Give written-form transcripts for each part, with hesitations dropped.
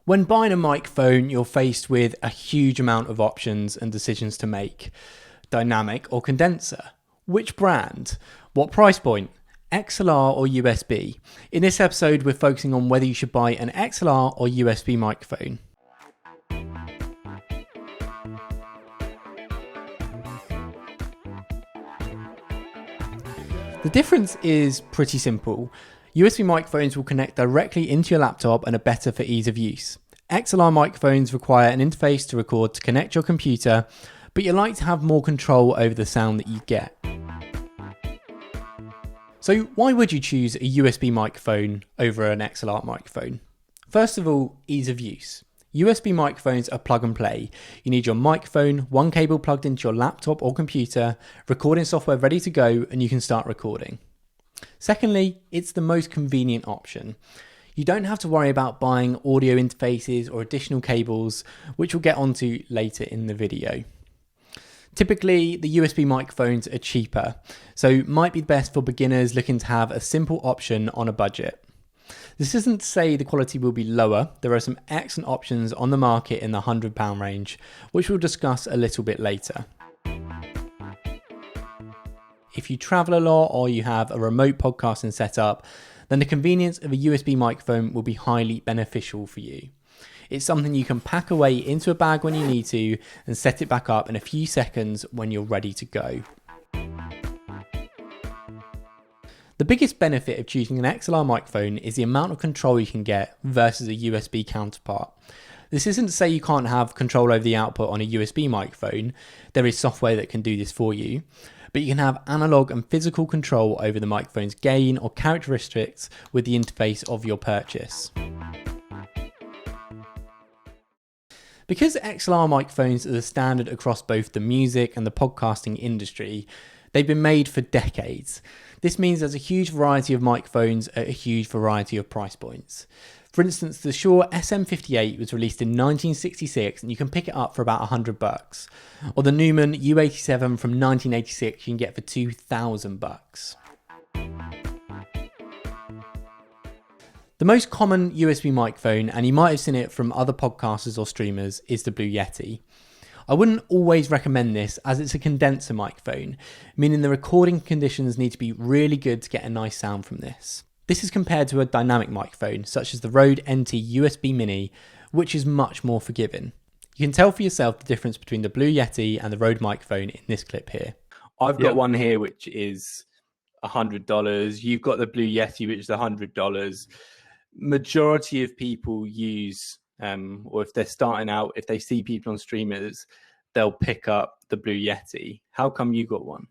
When buying a microphone, you're faced with a huge amount of options and decisions to make. Dynamic or condenser? Which brand? What price point? XLR or USB? In this episode, we're focusing on whether you should buy an XLR or USB microphone. The difference is pretty simple. USB microphones will connect directly into your laptop and are better for ease of use. XLR microphones require an interface to record to connect your computer, but you like to have more control over the sound that you get. So why would you choose a USB microphone over an XLR microphone? First of all, ease of use. USB microphones are plug and play. You need your microphone, one cable plugged into your laptop or computer, recording software ready to go, and you can start recording. Secondly, it's the most convenient option. You don't have to worry about buying audio interfaces or additional cables, which we'll get onto later in the video. Typically, the USB microphones are cheaper, so might be best for beginners looking to have a simple option on a budget. This isn't to say the quality will be lower. There are some excellent options on the market in the £100 range, which we'll discuss a little bit later. If you travel a lot or you have a remote podcasting setup, then the convenience of a USB microphone will be highly beneficial for you. It's something you can pack away into a bag when you need to and set it back up in a few seconds when you're ready to go. The biggest benefit of choosing an XLR microphone is the amount of control you can get versus a USB counterpart. This isn't to say you can't have control over the output on a USB microphone. There is software that can do this for you, but you can have analog and physical control over the microphone's gain or characteristics with the interface of your purchase. Because XLR microphones are the standard across both the music and the podcasting industry, they've been made for decades. This means there's a huge variety of microphones at a huge variety of price points. For instance, the Shure SM58 was released in 1966 and you can pick it up for about $100. Or the Neumann U87 from 1986 you can get for $2,000. The most common USB microphone, and you might have seen it from other podcasters or streamers, is the Blue Yeti. I wouldn't always recommend this as it's a condenser microphone, meaning the recording conditions need to be really good to get a nice sound from this. This is compared to a dynamic microphone, such as the Rode NT USB Mini, which is much more forgiving. You can tell for yourself the difference between the Blue Yeti and the Rode microphone in this clip here. I've got one here which is $100. You've got the Blue Yeti, which is $100. Majority of people use, or if they're starting out, if they see people on streamers, they'll pick up the Blue Yeti. How come you got one?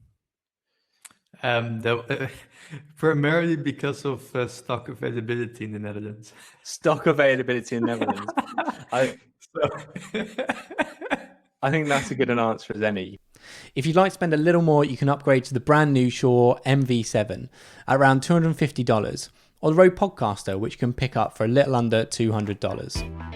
Primarily because of stock availability in the Netherlands. Stock availability in the Netherlands. I think that's as good an answer as any. If you'd like to spend a little more, you can upgrade to the brand new Shure MV7 at around $250, or the Rode Podcaster, which can pick up for a little under $200.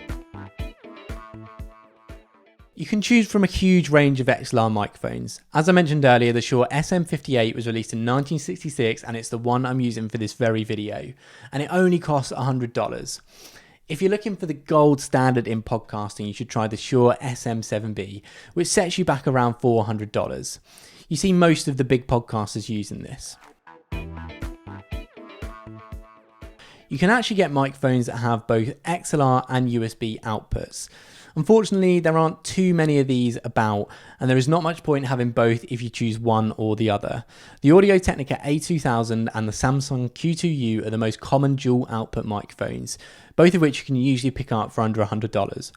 You can choose from a huge range of XLR microphones. As I mentioned earlier, the Shure SM58 was released in 1966 and it's the one I'm using for this very video, and it only costs $100. If you're looking for the gold standard in podcasting, you should try the Shure SM7B, which sets you back around $400. You see most of the big podcasters using this. You can actually get microphones that have both XLR and USB outputs. Unfortunately, there aren't too many of these about, and there is not much point having both if you choose one or the other. The Audio-Technica A2000 and the Samsung Q2U are the most common dual output microphones, both of which you can usually pick up for under $100.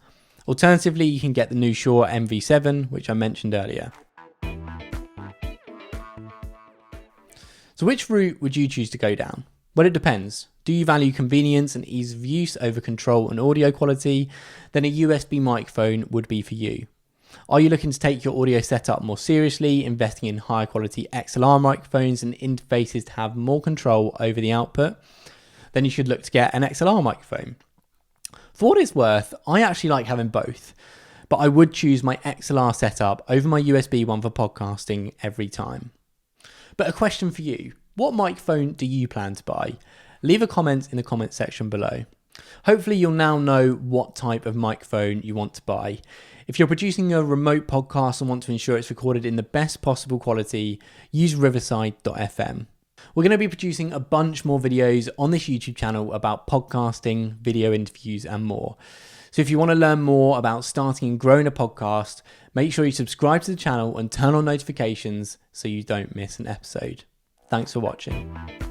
Alternatively, you can get the new Shure MV7, which I mentioned earlier. So which route would you choose to go down? Well, it depends. Do you value convenience and ease of use over control and audio quality? Then a USB microphone would be for you. Are you looking to take your audio setup more seriously, investing in higher quality XLR microphones and interfaces to have more control over the output? Then you should look to get an XLR microphone. For what it's worth, I actually like having both, but I would choose my XLR setup over my USB one for podcasting every time. But a question for you, what microphone do you plan to buy? Leave a comment in the comment section below. Hopefully you'll now know what type of microphone you want to buy. If you're producing a remote podcast and want to ensure it's recorded in the best possible quality, use riversidefm. We're going to be producing a bunch more videos on this YouTube channel about podcasting, video interviews, and more. So if you want to learn more about starting and growing a podcast, make sure you subscribe to the channel and turn on notifications so you don't miss an episode. Thanks for watching.